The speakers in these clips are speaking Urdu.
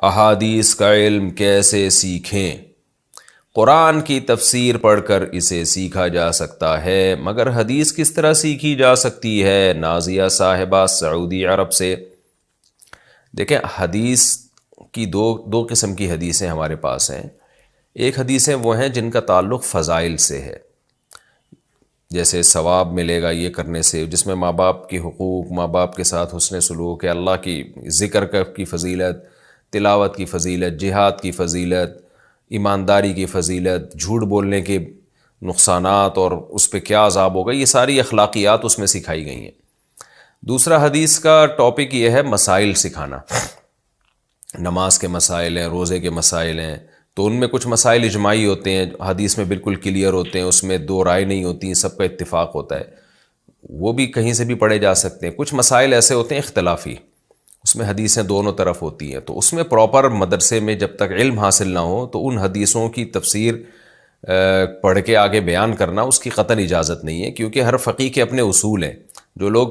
احادیث کا علم کیسے سیکھیں؟ قرآن کی تفسیر پڑھ کر اسے سیکھا جا سکتا ہے، مگر حدیث کس طرح سیکھی جا سکتی ہے؟ نازیہ صاحبہ سعودی عرب سے۔ دیکھیں، حدیث کی دو قسم کی حدیثیں ہمارے پاس ہیں۔ ایک حدیثیں وہ ہیں جن کا تعلق فضائل سے ہے، جیسے ثواب ملے گا یہ کرنے سے، جس میں ماں باپ کی حقوق، ماں باپ کے ساتھ حسن سلوک ہے، اللہ کی ذکر کی فضیلت، تلاوت کی فضیلت، جہاد کی فضیلت، ایمانداری کی فضیلت، جھوٹ بولنے کے نقصانات اور اس پہ کیا عذاب ہوگا، یہ ساری اخلاقیات اس میں سکھائی گئی ہیں۔ دوسرا حدیث کا ٹاپک یہ ہے مسائل سکھانا، نماز کے مسائل ہیں، روزے کے مسائل ہیں، تو ان میں کچھ مسائل اجماعی ہوتے ہیں، حدیث میں بالکل کلیئر ہوتے ہیں، اس میں دو رائے نہیں ہوتی، سب کا اتفاق ہوتا ہے، وہ بھی کہیں سے بھی پڑھے جا سکتے ہیں۔ کچھ مسائل ایسے ہوتے ہیں اختلافی، اس میں حدیثیں دونوں طرف ہوتی ہیں، تو اس میں پراپر مدرسے میں جب تک علم حاصل نہ ہو تو ان حدیثوں کی تفسیر پڑھ کے آگے بیان کرنا اس کی قطعاً اجازت نہیں ہے، کیونکہ ہر فقیہ کے اپنے اصول ہیں۔ جو لوگ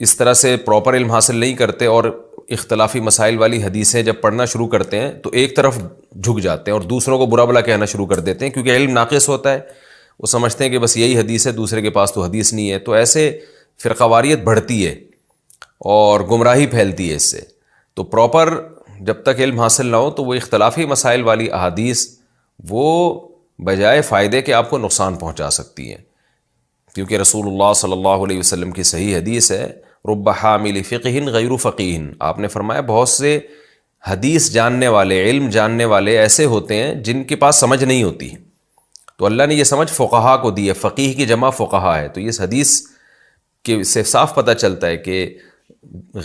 اس طرح سے پراپر علم حاصل نہیں کرتے اور اختلافی مسائل والی حدیثیں جب پڑھنا شروع کرتے ہیں تو ایک طرف جھک جاتے ہیں اور دوسروں کو برا بھلا کہنا شروع کر دیتے ہیں، کیونکہ علم ناقص ہوتا ہے، وہ سمجھتے ہیں کہ بس یہی حدیث ہے، دوسرے کے پاس تو حدیث نہیں ہے، تو ایسے فرقواریت بڑھتی ہے اور گمراہی پھیلتی ہے اس سے۔ تو پراپر جب تک علم حاصل نہ ہو تو وہ اختلافی مسائل والی احادیث وہ بجائے فائدے کے آپ کو نقصان پہنچا سکتی ہیں، کیونکہ رسول اللہ صلی اللہ علیہ وسلم کی صحیح حدیث ہے، رب حامل فقہ غیر فقیہ، آپ نے فرمایا بہت سے حدیث جاننے والے، علم جاننے والے ایسے ہوتے ہیں جن کے پاس سمجھ نہیں ہوتی، تو اللہ نے یہ سمجھ فقہا کو دی ہے، فقیہ کی جمع فقہا ہے۔ تو اس حدیث کے سے صاف پتہ چلتا ہے کہ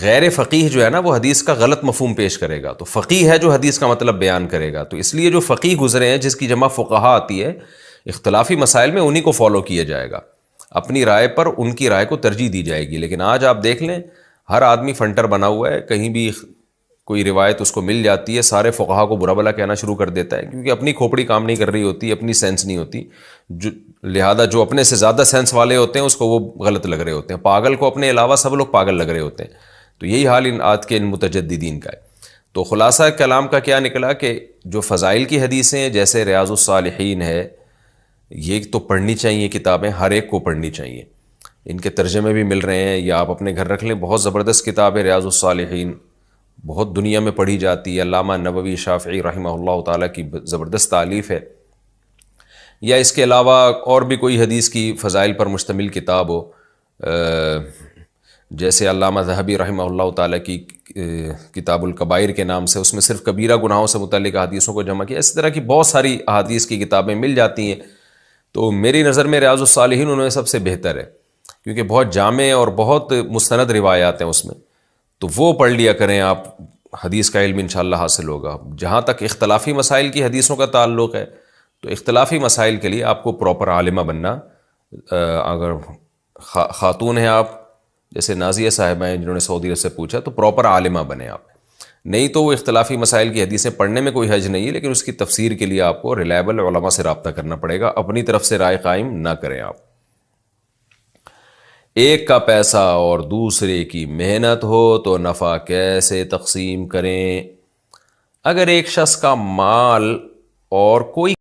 غیر فقیہ جو ہے نا وہ حدیث کا غلط مفہوم پیش کرے گا، تو فقیہ ہے جو حدیث کا مطلب بیان کرے گا، تو اس لیے جو فقیہ گزرے ہیں جس کی جمع فقہا آتی ہے، اختلافی مسائل میں انہی کو فالو کیا جائے گا، اپنی رائے پر ان کی رائے کو ترجیح دی جائے گی۔ لیکن آج آپ دیکھ لیں ہر آدمی فنٹر بنا ہوا ہے، کہیں بھی کوئی روایت اس کو مل جاتی ہے، سارے فقہا کو برا بھلا کہنا شروع کر دیتا ہے، کیونکہ اپنی کھوپڑی کام نہیں کر رہی ہوتی، اپنی سینس نہیں ہوتی، لہذا جو اپنے سے زیادہ سینس والے ہوتے ہیں اس کو وہ غلط لگ رہے ہوتے ہیں، پاگل کو اپنے علاوہ سب لوگ پاگل لگ رہے ہوتے ہیں۔ تو یہی حال آج کے ان متجددین کا ہے۔ تو خلاصہ کلام کا کیا نکلا کہ جو فضائل کی حدیثیں جیسے ریاض الصالحین ہے، یہ تو پڑھنی چاہیے کتابیں، ہر ایک کو پڑھنی چاہیے، ان کے ترجمے بھی مل رہے ہیں، یا آپ اپنے گھر رکھ لیں، بہت زبردست کتاب ہے ریاض الصالحین، بہت دنیا میں پڑھی جاتی ہے، علامہ نووی شافعی رحمہ اللہ تعالیٰ کی زبردست تالیف ہے۔ یا اس کے علاوہ اور بھی کوئی حدیث کی فضائل پر مشتمل کتاب ہو، جیسے علامہ ذہبی رحمہ اللہ تعالیٰ کی کتاب الکبائر کے نام سے، اس میں صرف کبیرہ گناہوں سے متعلق حدیثوں کو جمع کیا، اس طرح کی بہت ساری احادیث کی کتابیں مل جاتی ہیں۔ تو میری نظر میں ریاض الصالحین ان میں سب سے بہتر ہے، کیونکہ بہت جامع اور بہت مستند روایات ہیں اس میں، تو وہ پڑھ لیا کریں آپ، حدیث کا علم انشاءاللہ حاصل ہوگا۔ جہاں تک اختلافی مسائل کی حدیثوں کا تعلق ہے تو اختلافی مسائل کے لیے آپ کو پراپر عالمہ بننا، اگر خاتون ہیں آپ جیسے نازیہ صاحبہ ہیں جنہوں نے سعودی عرب سے پوچھا، تو پراپر عالمہ بنیں آپ، نہیں تو وہ اختلافی مسائل کی حدیثیں پڑھنے میں کوئی حرج نہیں ہے، لیکن اس کی تفسیر کے لیے آپ کو ریلائبل علماء سے رابطہ کرنا پڑے گا، اپنی طرف سے رائے قائم نہ کریں آپ۔ ایک کا پیسہ اور دوسرے کی محنت ہو تو نفع کیسے تقسیم کریں؟ اگر ایک شخص کا مال اور کوئی